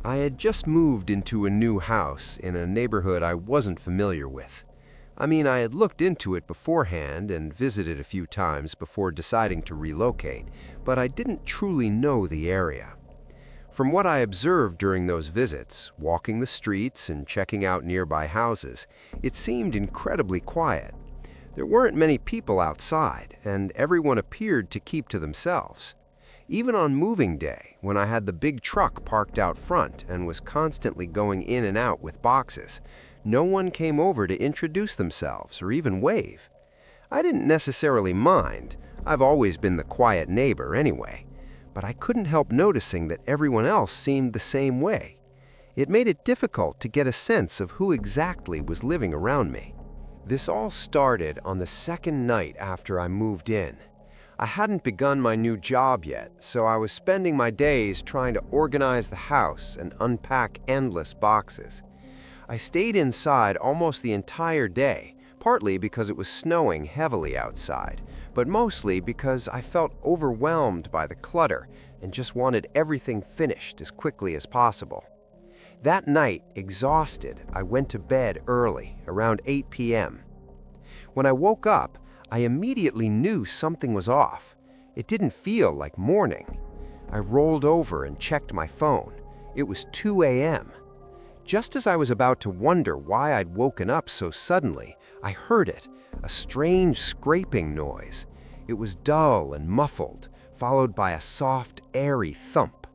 I had just moved into a new house in a neighborhood I wasn't familiar with. I had looked into it beforehand and visited a few times before deciding to relocate, but I didn't truly know the area. From what I observed during those visits, walking the streets and checking out nearby houses, it seemed incredibly quiet. There weren't many people outside, and everyone appeared to keep to themselves. Even on moving day, when I had the big truck parked out front and was constantly going in and out with boxes, no one came over to introduce themselves or even wave. I didn't necessarily mind. I've always been the quiet neighbor anyway. But I couldn't help noticing that everyone else seemed the same way. It made it difficult to get a sense of who exactly was living around me. This all started on the second night after I moved in. I hadn't begun my new job yet, so I was spending my days trying to organize the house and unpack endless boxes. I stayed inside almost the entire day, partly because it was snowing heavily outside, but mostly because I felt overwhelmed by the clutter and just wanted everything finished as quickly as possible. That night, exhausted, I went to bed early, around 8 p.m. When I woke up, I immediately knew something was off. It didn't feel like morning. I rolled over and checked my phone. It was 2 a.m. Just as I was about to wonder why I'd woken up so suddenly, I heard it, a strange scraping noise. It was dull and muffled, followed by a soft, airy thump.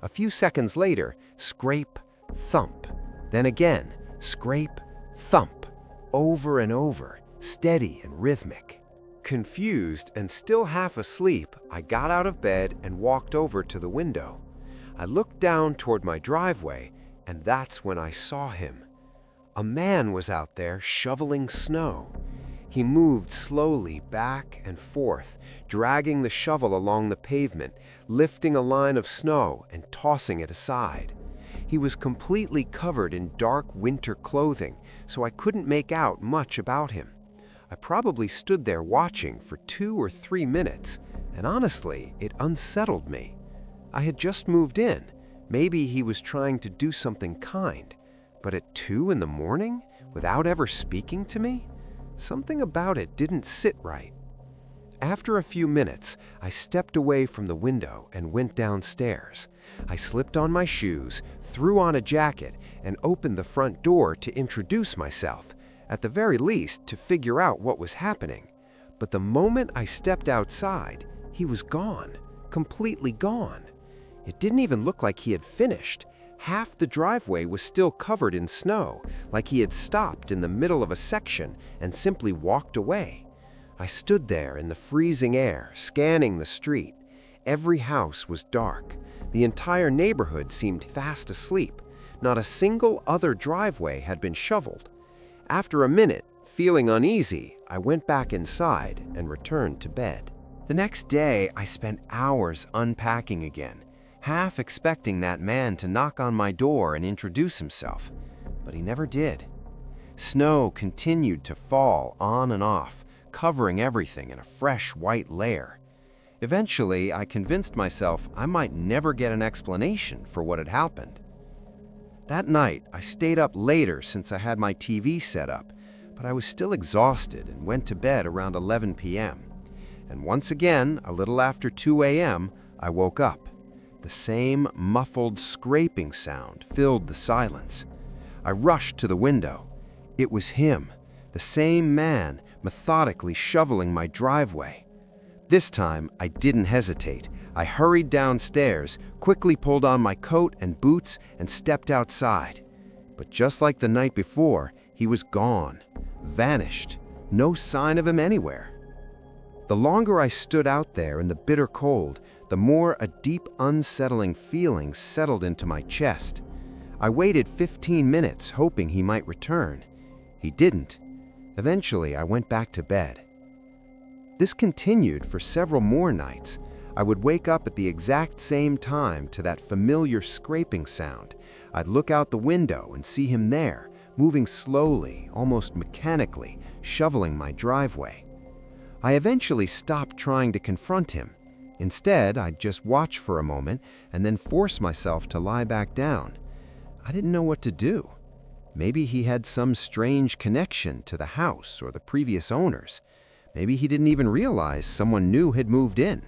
A few seconds later, scrape, thump. Then again, scrape, thump, over and over, steady and rhythmic. Confused and still half asleep, I got out of bed and walked over to the window. I looked down toward my driveway, and that's when I saw him. A man was out there shoveling snow. He moved slowly back and forth, dragging the shovel along the pavement, lifting a line of snow and tossing it aside. He was completely covered in dark winter clothing, so I couldn't make out much about him. I probably stood there watching for 2 or 3 minutes, and honestly, it unsettled me. I had just moved in. Maybe he was trying to do something kind, but at 2 in the morning, without ever speaking to me? Something about it didn't sit right. After a few minutes, I stepped away from the window and went downstairs. I slipped on my shoes, threw on a jacket, and opened the front door to introduce myself, at the very least to figure out what was happening. But the moment I stepped outside, he was gone, completely gone. It didn't even look like he had finished. Half the driveway was still covered in snow, like he had stopped in the middle of a section and simply walked away. I stood there in the freezing air, scanning the street. Every house was dark. The entire neighborhood seemed fast asleep. Not a single other driveway had been shoveled. After a minute, feeling uneasy, I went back inside and returned to bed. The next day, I spent hours unpacking again, half expecting that man to knock on my door and introduce himself, but he never did. Snow continued to fall on and off, covering everything in a fresh white layer. Eventually, I convinced myself I might never get an explanation for what had happened. That night, I stayed up later since I had my TV set up, but I was still exhausted and went to bed around 11 p.m. And once again, a little after 2 a.m., I woke up. The same muffled scraping sound filled the silence. I rushed to the window. It was him, the same man, methodically shoveling my driveway. This time, I didn't hesitate. I hurried downstairs, quickly pulled on my coat and boots, and stepped outside. But just like the night before, he was gone, vanished, no sign of him anywhere. The longer I stood out there in the bitter cold, the more a deep, unsettling feeling settled into my chest. I waited 15 minutes, hoping he might return. He didn't. Eventually, I went back to bed. This continued for several more nights. I would wake up at the exact same time to that familiar scraping sound. I'd look out the window and see him there, moving slowly, almost mechanically, shoveling my driveway. I eventually stopped trying to confront him. Instead, I'd just watch for a moment and then force myself to lie back down. I didn't know what to do. Maybe he had some strange connection to the house or the previous owners. Maybe he didn't even realize someone new had moved in.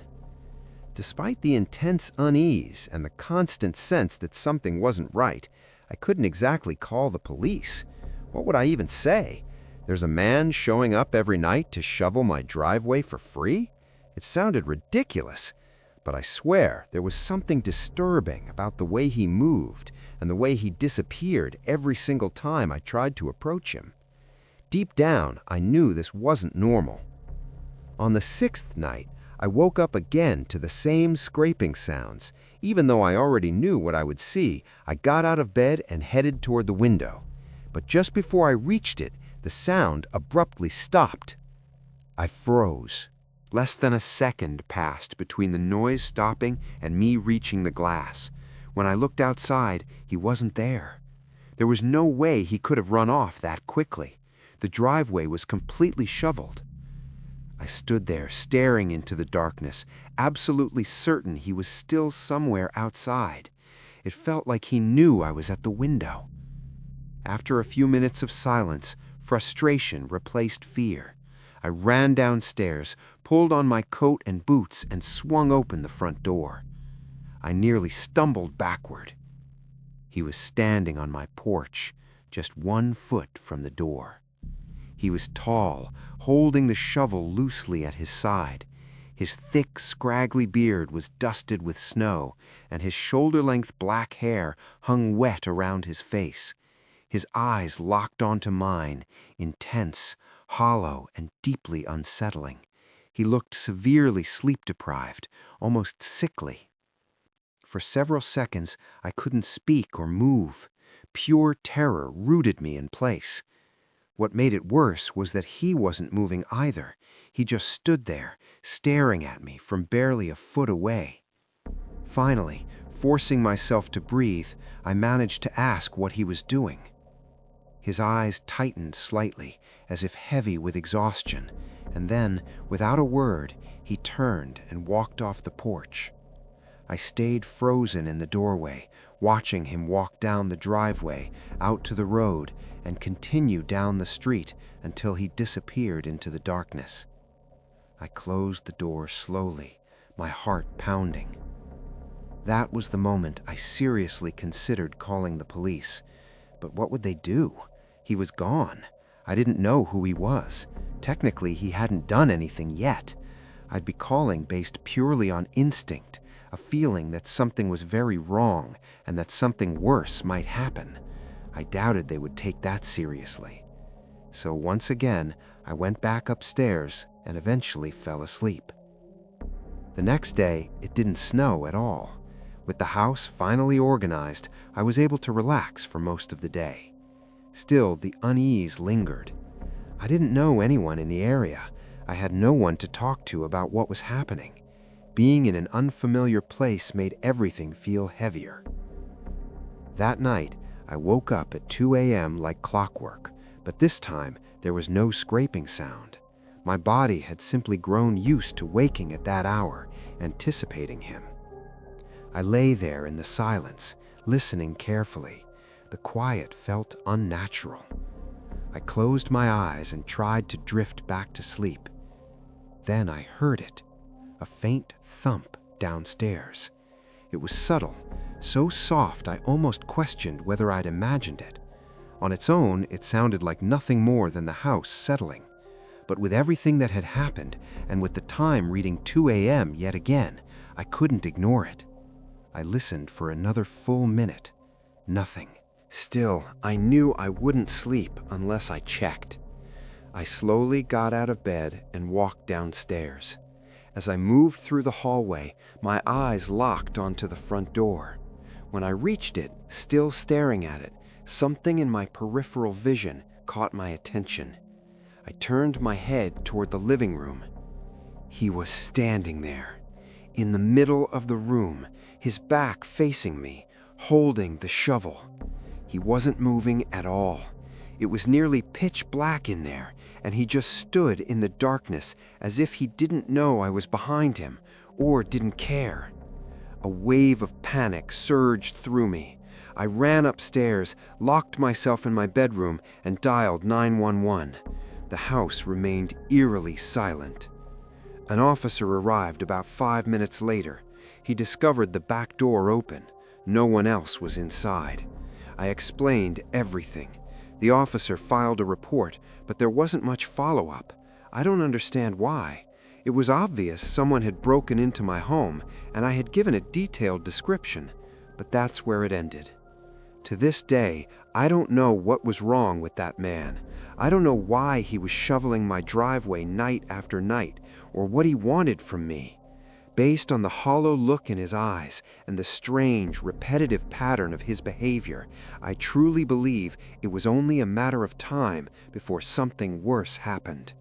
Despite the intense unease and the constant sense that something wasn't right, I couldn't exactly call the police. What would I even say? There's a man showing up every night to shovel my driveway for free? It sounded ridiculous. But I swear there was something disturbing about the way he moved and the way he disappeared every single time I tried to approach him. Deep down, I knew this wasn't normal. On the 6th night, I woke up again to the same scraping sounds. Even though I already knew what I would see, I got out of bed and headed toward the window. But just before I reached it, the sound abruptly stopped. I froze. Less than a second passed between the noise stopping and me reaching the glass. When I looked outside, he wasn't there. There was no way he could have run off that quickly. The driveway was completely shoveled. I stood there staring into the darkness, absolutely certain he was still somewhere outside. It felt like he knew I was at the window. After a few minutes of silence, frustration replaced fear. I ran downstairs, pulled on my coat and boots, and swung open the front door. I nearly stumbled backward. He was standing on my porch, just 1 foot from the door. He was tall, holding the shovel loosely at his side. His thick, scraggly beard was dusted with snow, and his shoulder-length black hair hung wet around his face. His eyes locked onto mine, intense, hollow, and deeply unsettling. He looked severely sleep-deprived, almost sickly. For several seconds, I couldn't speak or move. Pure terror rooted me in place. What made it worse was that he wasn't moving either. He just stood there, staring at me from barely a foot away. Finally, forcing myself to breathe, I managed to ask what he was doing. His eyes tightened slightly, as if heavy with exhaustion, and then, without a word, he turned and walked off the porch. I stayed frozen in the doorway, watching him walk down the driveway, out to the road, and continue down the street until he disappeared into the darkness. I closed the door slowly, my heart pounding. That was the moment I seriously considered calling the police. But what would they do? He was gone. I didn't know who he was. Technically, he hadn't done anything yet. I'd be calling based purely on instinct, a feeling that something was very wrong and that something worse might happen. I doubted they would take that seriously. So once again, I went back upstairs and eventually fell asleep. The next day, it didn't snow at all. With the house finally organized, I was able to relax for most of the day. Still, the unease lingered. I didn't know anyone in the area. I had no one to talk to about what was happening. Being in an unfamiliar place made everything feel heavier. That night, I woke up at 2 a.m. like clockwork, but this time there was no scraping sound. My body had simply grown used to waking at that hour, anticipating him. I lay there in the silence, listening carefully. The quiet felt unnatural. I closed my eyes and tried to drift back to sleep. Then I heard it, a faint thump downstairs. It was subtle, so soft I almost questioned whether I'd imagined it. On its own, it sounded like nothing more than the house settling. But with everything that had happened, and with the time reading 2 a.m. yet again, I couldn't ignore it. I listened for another full minute. Nothing. Still, I knew I wouldn't sleep unless I checked. I slowly got out of bed and walked downstairs. As I moved through the hallway, my eyes locked onto the front door. When I reached it, still staring at it, something in my peripheral vision caught my attention. I turned my head toward the living room. He was standing there, in the middle of the room, his back facing me, holding the shovel. He wasn't moving at all. It was nearly pitch black in there, and he just stood in the darkness as if he didn't know I was behind him, or didn't care. A wave of panic surged through me. I ran upstairs, locked myself in my bedroom, and dialed 911. The house remained eerily silent. An officer arrived about 5 minutes later. He discovered the back door open. No one else was inside. I explained everything. The officer filed a report, but there wasn't much follow-up. I don't understand why. It was obvious someone had broken into my home, and I had given a detailed description, but that's where it ended. To this day, I don't know what was wrong with that man. I don't know why he was shoveling my driveway night after night, or what he wanted from me. Based on the hollow look in his eyes and the strange, repetitive pattern of his behavior, I truly believe it was only a matter of time before something worse happened.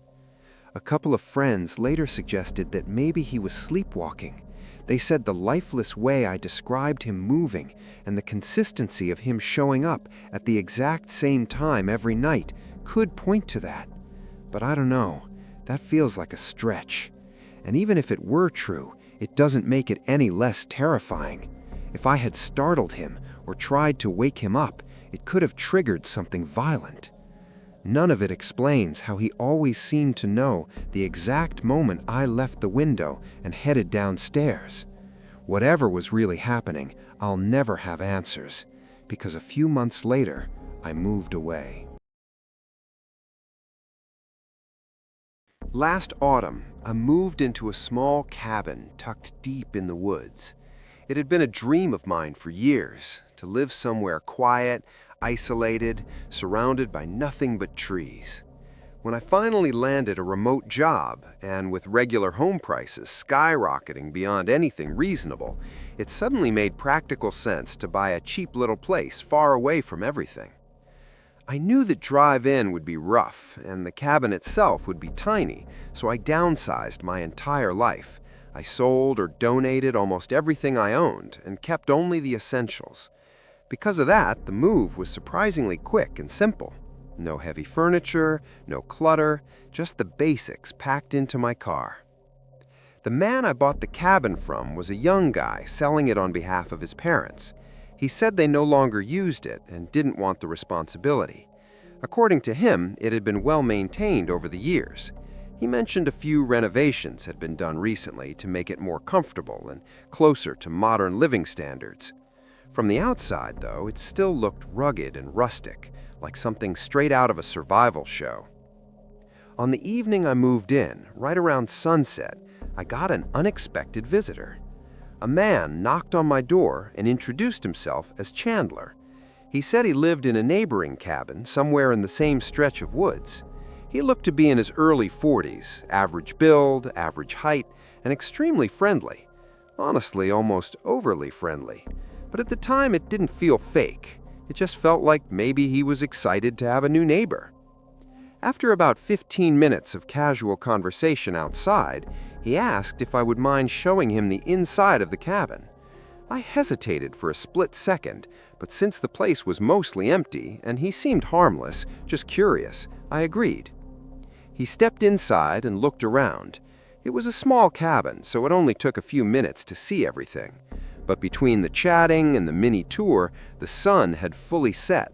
A couple of friends later suggested that maybe he was sleepwalking. They said the lifeless way I described him moving and the consistency of him showing up at the exact same time every night could point to that. But I don't know, that feels like a stretch. And even if it were true, it doesn't make it any less terrifying. If I had startled him or tried to wake him up, it could have triggered something violent. None of it explains how he always seemed to know the exact moment I left the window and headed downstairs. Whatever was really happening, I'll never have answers, because a few months later, I moved away. Last autumn, I moved into a small cabin tucked deep in the woods. It had been a dream of mine for years, to live somewhere quiet, isolated, surrounded by nothing but trees. When I finally landed a remote job, and with regular home prices skyrocketing beyond anything reasonable, it suddenly made practical sense to buy a cheap little place far away from everything. I knew that drive-in would be rough, and the cabin itself would be tiny, so I downsized my entire life. I sold or donated almost everything I owned, and kept only the essentials. Because of that, the move was surprisingly quick and simple. No heavy furniture, no clutter, just the basics packed into my car. The man I bought the cabin from was a young guy selling it on behalf of his parents. He said they no longer used it and didn't want the responsibility. According to him, it had been well maintained over the years. He mentioned a few renovations had been done recently to make it more comfortable and closer to modern living standards. From the outside, though, it still looked rugged and rustic, like something straight out of a survival show. On the evening I moved in, right around sunset, I got an unexpected visitor. A man knocked on my door and introduced himself as Chandler. He said he lived in a neighboring cabin somewhere in the same stretch of woods. He looked to be in his early 40s, average build, average height, and extremely friendly. Honestly, almost overly friendly. But at the time, it didn't feel fake. It just felt like maybe he was excited to have a new neighbor. After about 15 minutes of casual conversation outside, he asked if I would mind showing him the inside of the cabin. I hesitated for a split second, but since the place was mostly empty and he seemed harmless, just curious, I agreed. He stepped inside and looked around. It was a small cabin, so it only took a few minutes to see everything. But between the chatting and the mini tour, the sun had fully set.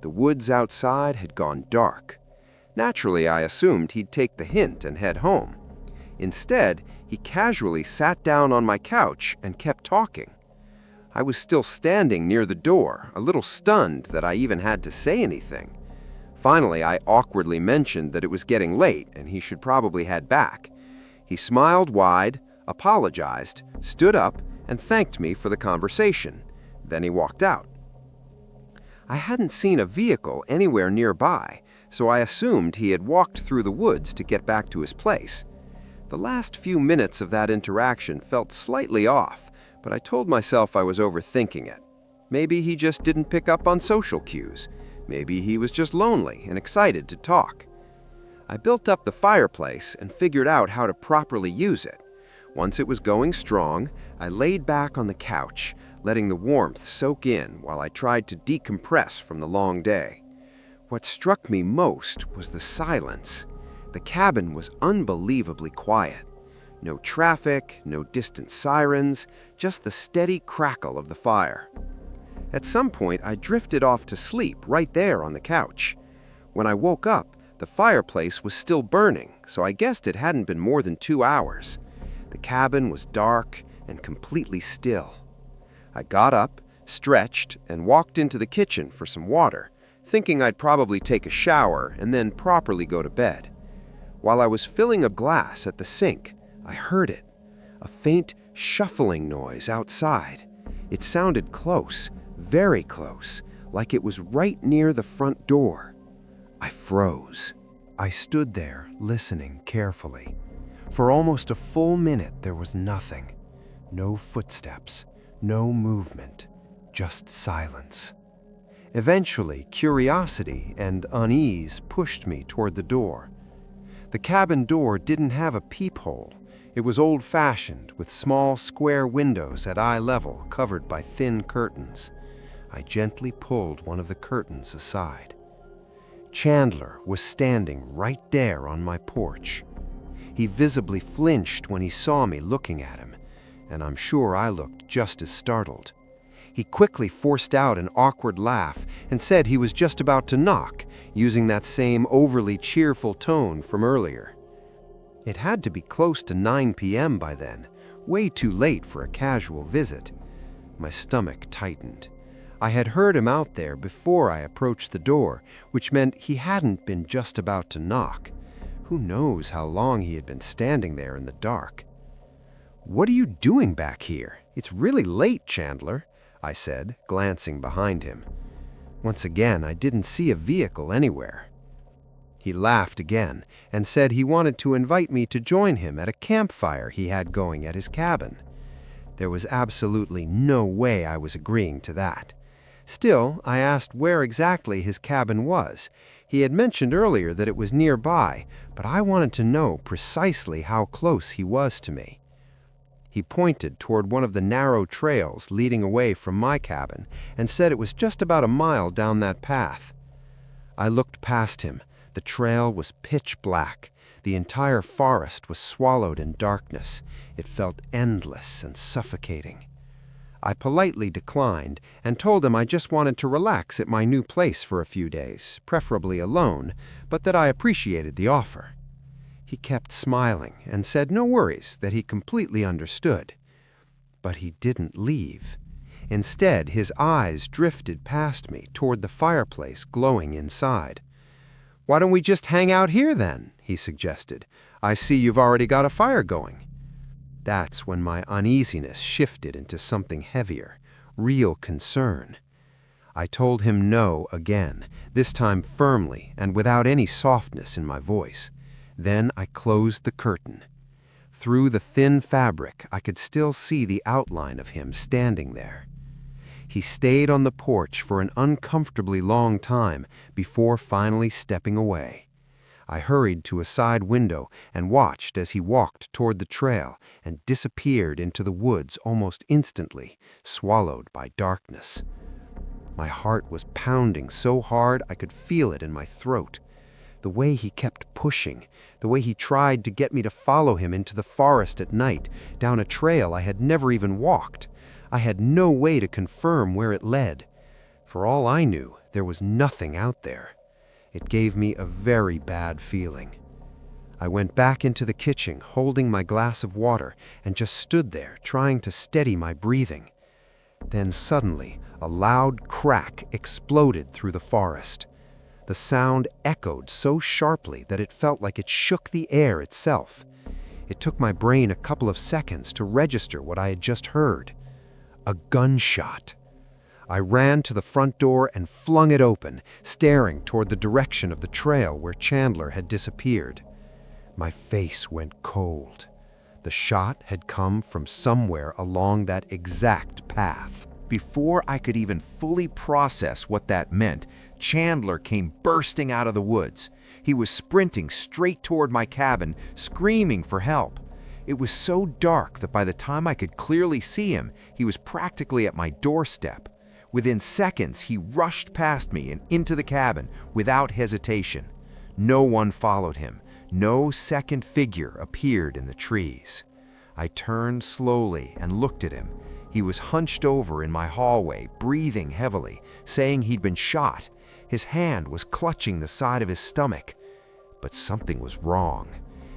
The woods outside had gone dark. Naturally, I assumed he'd take the hint and head home. Instead, he casually sat down on my couch and kept talking. I was still standing near the door, a little stunned that I even had to say anything. Finally, I awkwardly mentioned that it was getting late and he should probably head back. He smiled wide, apologized, stood up, and thanked me for the conversation. Then he walked out. I hadn't seen a vehicle anywhere nearby, so I assumed he had walked through the woods to get back to his place. The last few minutes of that interaction felt slightly off, but I told myself I was overthinking it. Maybe he just didn't pick up on social cues. Maybe he was just lonely and excited to talk. I built up the fireplace and figured out how to properly use it. Once it was going strong, I laid back on the couch, letting the warmth soak in while I tried to decompress from the long day. What struck me most was the silence. The cabin was unbelievably quiet. No traffic, no distant sirens, just the steady crackle of the fire. At some point, I drifted off to sleep right there on the couch. When I woke up, the fireplace was still burning, so I guessed it hadn't been more than 2 hours. The cabin was dark and completely still. I got up, stretched, and walked into the kitchen for some water, thinking I'd probably take a shower and then properly go to bed. While I was filling a glass at the sink, I heard it, a faint shuffling noise outside. It sounded close, very close, like it was right near the front door. I froze. I stood there, listening carefully. For almost a full minute, there was nothing. No footsteps, no movement, just silence. Eventually, curiosity and unease pushed me toward the door. The cabin door didn't have a peephole. It was old-fashioned, with small square windows at eye level covered by thin curtains. I gently pulled one of the curtains aside. Chandler was standing right there on my porch. He visibly flinched when he saw me looking at him, and I'm sure I looked just as startled. He quickly forced out an awkward laugh and said he was just about to knock, using that same overly cheerful tone from earlier. It had to be close to 9 p.m. by then, way too late for a casual visit. My stomach tightened. I had heard him out there before I approached the door, which meant he hadn't been just about to knock. Who knows how long he had been standing there in the dark? "What are you doing back here? It's really late, Chandler," I said, glancing behind him. Once again, I didn't see a vehicle anywhere. He laughed again and said he wanted to invite me to join him at a campfire he had going at his cabin. There was absolutely no way I was agreeing to that. Still, I asked where exactly his cabin was. He had mentioned earlier that it was nearby, but I wanted to know precisely how close he was to me. He pointed toward one of the narrow trails leading away from my cabin and said it was just about a mile down that path. I looked past him. The trail was pitch black. The entire forest was swallowed in darkness. It felt endless and suffocating. I politely declined and told him I just wanted to relax at my new place for a few days, preferably alone, but that I appreciated the offer. He kept smiling and said no worries, that he completely understood. But he didn't leave. Instead, his eyes drifted past me toward the fireplace glowing inside. "Why don't we just hang out here then?" he suggested. "I see you've already got a fire going." That's when my uneasiness shifted into something heavier, real concern. I told him no again, this time firmly and without any softness in my voice. Then I closed the curtain. Through the thin fabric, I could still see the outline of him standing there. He stayed on the porch for an uncomfortably long time before finally stepping away. I hurried to a side window and watched as he walked toward the trail and disappeared into the woods almost instantly, swallowed by darkness. My heart was pounding so hard I could feel it in my throat. The way he kept pushing, the way he tried to get me to follow him into the forest at night, down a trail I had never even walked. I had no way to confirm where it led. For all I knew, there was nothing out there. It gave me a very bad feeling. I went back into the kitchen, holding my glass of water, and just stood there, trying to steady my breathing. Then suddenly, a loud crack exploded through the forest. The sound echoed so sharply that it felt like it shook the air itself. It took my brain a couple of seconds to register what I had just heard. A gunshot. I ran to the front door and flung it open, staring toward the direction of the trail where Chandler had disappeared. My face went cold. The shot had come from somewhere along that exact path. Before I could even fully process what that meant, Chandler came bursting out of the woods. He was sprinting straight toward my cabin, screaming for help. It was so dark that by the time I could clearly see him, he was practically at my doorstep. Within seconds, he rushed past me and into the cabin without hesitation. No one followed him. No second figure appeared in the trees. I turned slowly and looked at him. He was hunched over in my hallway, breathing heavily, saying he'd been shot. His hand was clutching the side of his stomach. But something was wrong.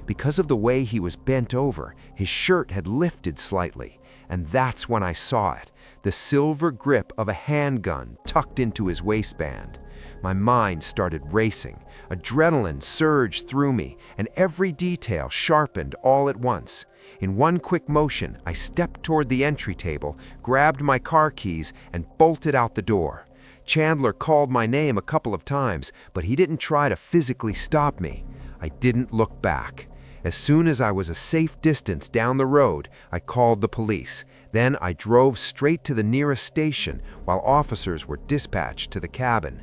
Because of the way he was bent over, his shirt had lifted slightly, and that's when I saw it, the silver grip of a handgun tucked into his waistband. My mind started racing. Adrenaline surged through me, and every detail sharpened all at once. In one quick motion, I stepped toward the entry table, grabbed my car keys, and bolted out the door. Chandler called my name a couple of times, but he didn't try to physically stop me. I didn't look back. As soon as I was a safe distance down the road, I called the police. Then I drove straight to the nearest station while officers were dispatched to the cabin.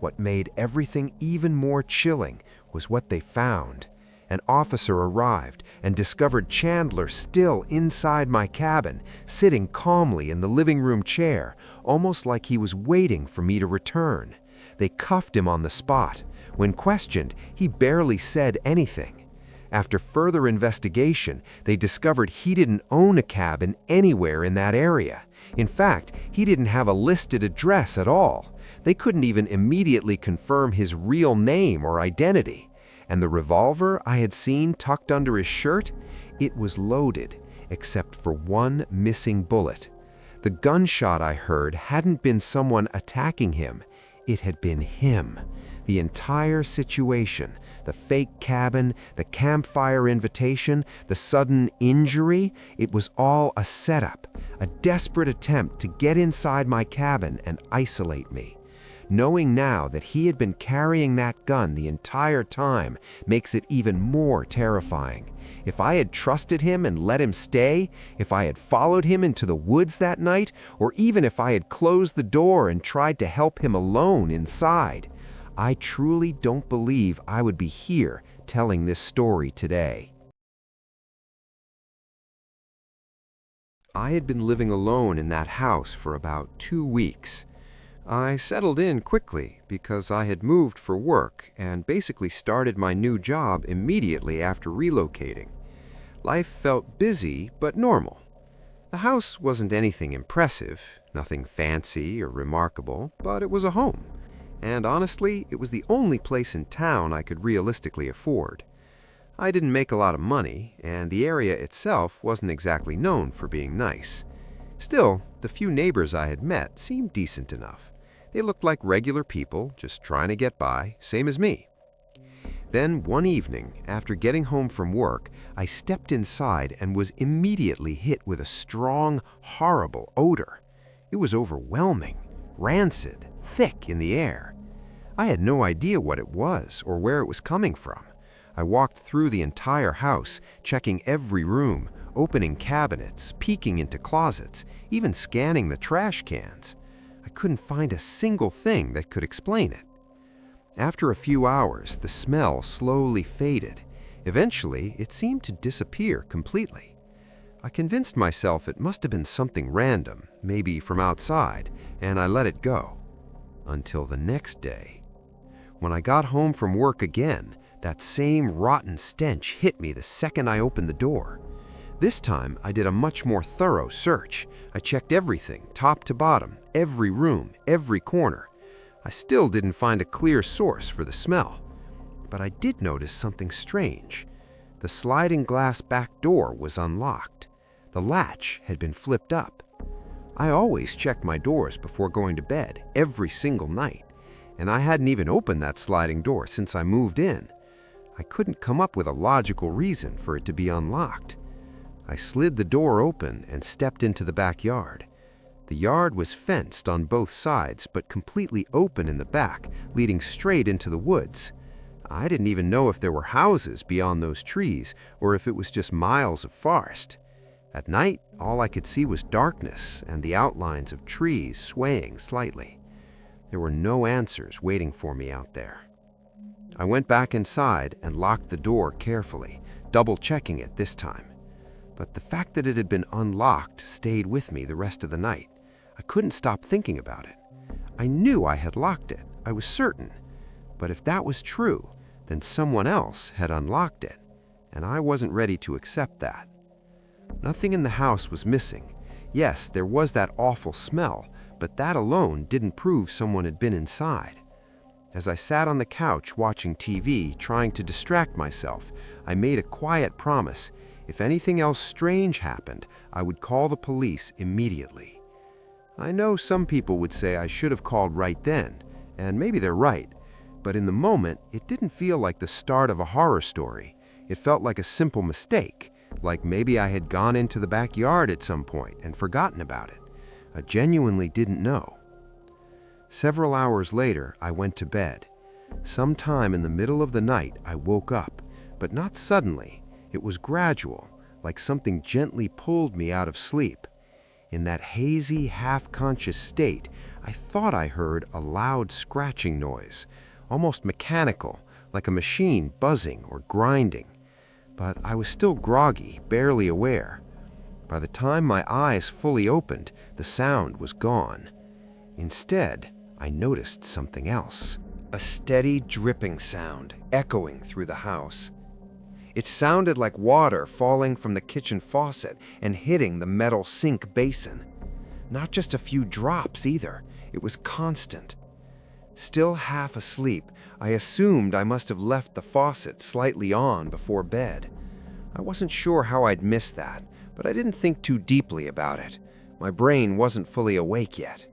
What made everything even more chilling was what they found. An officer arrived and discovered Chandler still inside my cabin, sitting calmly in the living room chair, almost like he was waiting for me to return. They cuffed him on the spot. When questioned, he barely said anything. After further investigation, they discovered he didn't own a cabin anywhere in that area. In fact, he didn't have a listed address at all. They couldn't even immediately confirm his real name or identity. And the revolver I had seen tucked under his shirt? It was loaded, except for one missing bullet. The gunshot I heard hadn't been someone attacking him. It had been him. The entire situation, the fake cabin, the campfire invitation, the sudden injury, it was all a setup, a desperate attempt to get inside my cabin and isolate me. Knowing now that he had been carrying that gun the entire time makes it even more terrifying. If I had trusted him and let him stay, if I had followed him into the woods that night, or even if I had closed the door and tried to help him alone inside, I truly don't believe I would be here telling this story today. I had been living alone in that house for about 2 weeks. I settled in quickly because I had moved for work and basically started my new job immediately after relocating. Life felt busy but normal. The house wasn't anything impressive, nothing fancy or remarkable, but it was a home. And honestly, it was the only place in town I could realistically afford. I didn't make a lot of money, and the area itself wasn't exactly known for being nice. Still, the few neighbors I had met seemed decent enough. They looked like regular people, just trying to get by, same as me. Then one evening, after getting home from work, I stepped inside and was immediately hit with a strong, horrible odor. It was overwhelming, rancid, thick in the air. I had no idea what it was or where it was coming from. I walked through the entire house, checking every room, opening cabinets, peeking into closets, even scanning the trash cans. I couldn't find a single thing that could explain it. After a few hours, the smell slowly faded. Eventually, it seemed to disappear completely. I convinced myself it must have been something random, maybe from outside, and I let it go. Until the next day. When I got home from work again, that same rotten stench hit me the second I opened the door. This time, I did a much more thorough search. I checked everything, top to bottom, every room, every corner. I still didn't find a clear source for the smell. But I did notice something strange. The sliding glass back door was unlocked. The latch had been flipped up. I always checked my doors before going to bed, every single night, and I hadn't even opened that sliding door since I moved in. I couldn't come up with a logical reason for it to be unlocked. I slid the door open and stepped into the backyard. The yard was fenced on both sides, but completely open in the back, leading straight into the woods. I didn't even know if there were houses beyond those trees, or if it was just miles of forest. At night, all I could see was darkness and the outlines of trees swaying slightly. There were no answers waiting for me out there. I went back inside and locked the door carefully, double-checking it this time. But the fact that it had been unlocked stayed with me the rest of the night. I couldn't stop thinking about it. I knew I had locked it, I was certain. But if that was true, then someone else had unlocked it, and I wasn't ready to accept that. Nothing in the house was missing. Yes, there was that awful smell, but that alone didn't prove someone had been inside. As I sat on the couch watching TV, trying to distract myself, I made a quiet promise. If anything else strange happened, I would call the police immediately. I know some people would say I should have called right then, and maybe they're right, but in the moment, it didn't feel like the start of a horror story. It felt like a simple mistake, like maybe I had gone into the backyard at some point and forgotten about it. I genuinely didn't know. Several hours later, I went to bed. Sometime in the middle of the night, I woke up, but not suddenly. It was gradual, like something gently pulled me out of sleep. In that hazy, half-conscious state, I thought I heard a loud scratching noise, almost mechanical, like a machine buzzing or grinding. But I was still groggy, barely aware. By the time my eyes fully opened, the sound was gone. Instead, I noticed something else. A steady dripping sound echoing through the house. It sounded like water falling from the kitchen faucet and hitting the metal sink basin. Not just a few drops either, it was constant. Still half asleep, I assumed I must have left the faucet slightly on before bed. I wasn't sure how I'd missed that, but I didn't think too deeply about it. My brain wasn't fully awake yet.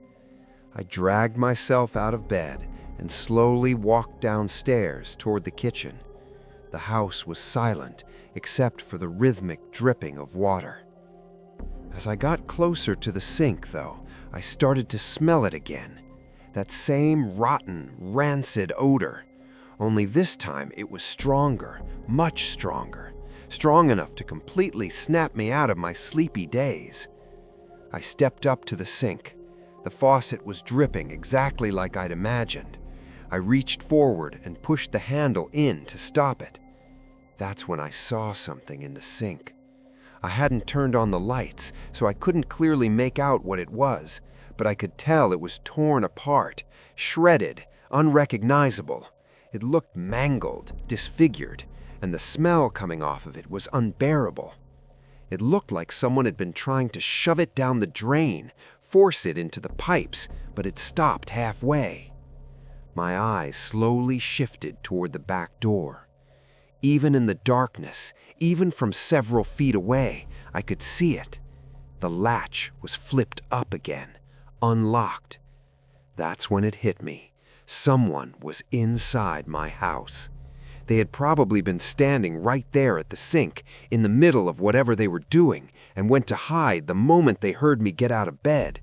I dragged myself out of bed and slowly walked downstairs toward the kitchen. The house was silent, except for the rhythmic dripping of water. As I got closer to the sink, though, I started to smell it again. That same rotten, rancid odor. Only this time it was stronger, much stronger. Strong enough to completely snap me out of my sleepy daze. I stepped up to the sink. The faucet was dripping exactly like I'd imagined. I reached forward and pushed the handle in to stop it. That's when I saw something in the sink. I hadn't turned on the lights, so I couldn't clearly make out what it was, but I could tell it was torn apart, shredded, unrecognizable. It looked mangled, disfigured, and the smell coming off of it was unbearable. It looked like someone had been trying to shove it down the drain, force it into the pipes, but it stopped halfway. My eyes slowly shifted toward the back door. Even in the darkness, even from several feet away, I could see it. The latch was flipped up again, unlocked. That's when it hit me. Someone was inside my house. They had probably been standing right there at the sink, in the middle of whatever they were doing, and went to hide the moment they heard me get out of bed.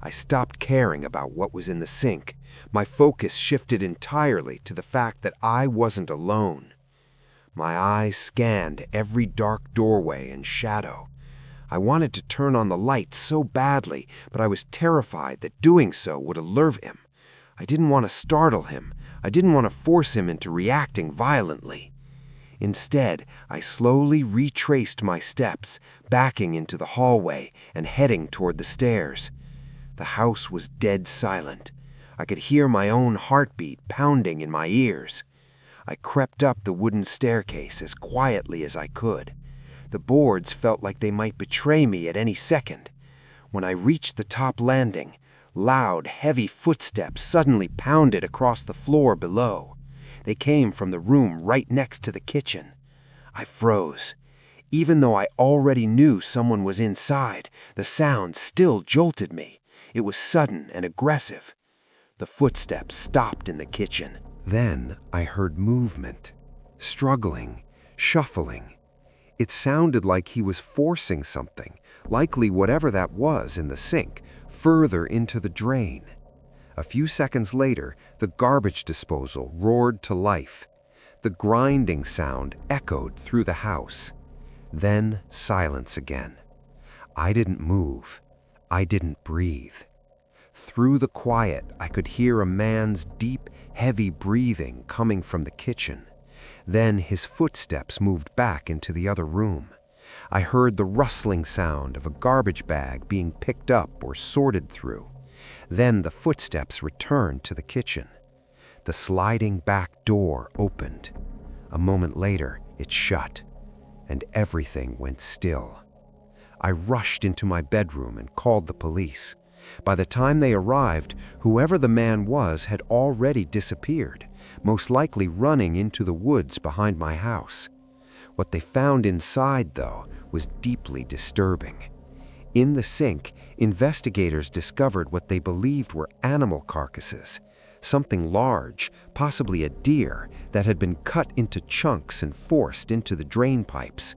I stopped caring about what was in the sink. My focus shifted entirely to the fact that I wasn't alone. My eyes scanned every dark doorway and shadow. I wanted to turn on the light so badly, but I was terrified that doing so would alert him. I didn't want to startle him. I didn't want to force him into reacting violently. Instead, I slowly retraced my steps, backing into the hallway and heading toward the stairs. The house was dead silent. I could hear my own heartbeat pounding in my ears. I crept up the wooden staircase as quietly as I could. The boards felt like they might betray me at any second. When I reached the top landing, loud, heavy footsteps suddenly pounded across the floor below. They came from the room right next to the kitchen. I froze. Even though I already knew someone was inside, the sound still jolted me. It was sudden and aggressive. The footsteps stopped in the kitchen. Then I heard movement. Struggling, shuffling. It sounded like he was forcing something, likely whatever that was in the sink, further into the drain. A few seconds later, the garbage disposal roared to life. The grinding sound echoed through the house. Then silence again. I didn't move. I didn't breathe. Through the quiet, I could hear a man's deep, heavy breathing coming from the kitchen. Then his footsteps moved back into the other room. I heard the rustling sound of a garbage bag being picked up or sorted through. Then the footsteps returned to the kitchen. The sliding back door opened. A moment later, it shut, and everything went still. I rushed into my bedroom and called the police. By the time they arrived, whoever the man was had already disappeared, most likely running into the woods behind my house. What they found inside, though, was deeply disturbing. In the sink, investigators discovered what they believed were animal carcasses, something large, possibly a deer, that had been cut into chunks and forced into the drain pipes.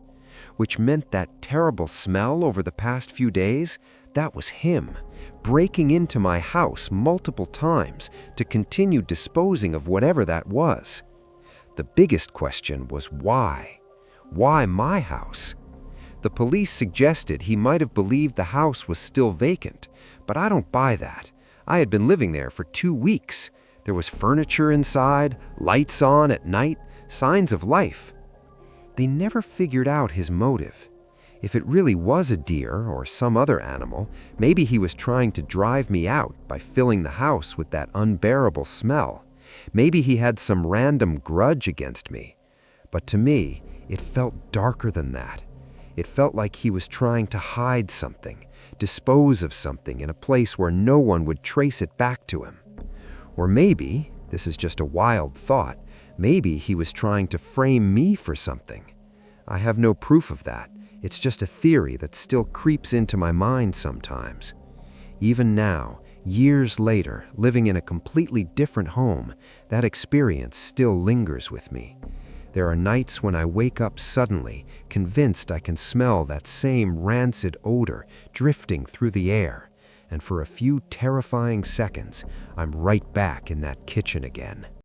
Which meant that terrible smell over the past few days, that was him, breaking into my house multiple times to continue disposing of whatever that was. The biggest question was why? Why my house? The police suggested he might have believed the house was still vacant, but I don't buy that. I had been living there for 2 weeks. There was furniture inside, lights on at night, signs of life. They never figured out his motive. If it really was a deer or some other animal, maybe he was trying to drive me out by filling the house with that unbearable smell. Maybe he had some random grudge against me. But to me, it felt darker than that. It felt like he was trying to hide something, dispose of something in a place where no one would trace it back to him. Or maybe, this is just a wild thought, maybe he was trying to frame me for something. I have no proof of that. It's just a theory that still creeps into my mind sometimes. Even now, years later, living in a completely different home, that experience still lingers with me. There are nights when I wake up suddenly, convinced I can smell that same rancid odor drifting through the air, and for a few terrifying seconds, I'm right back in that kitchen again.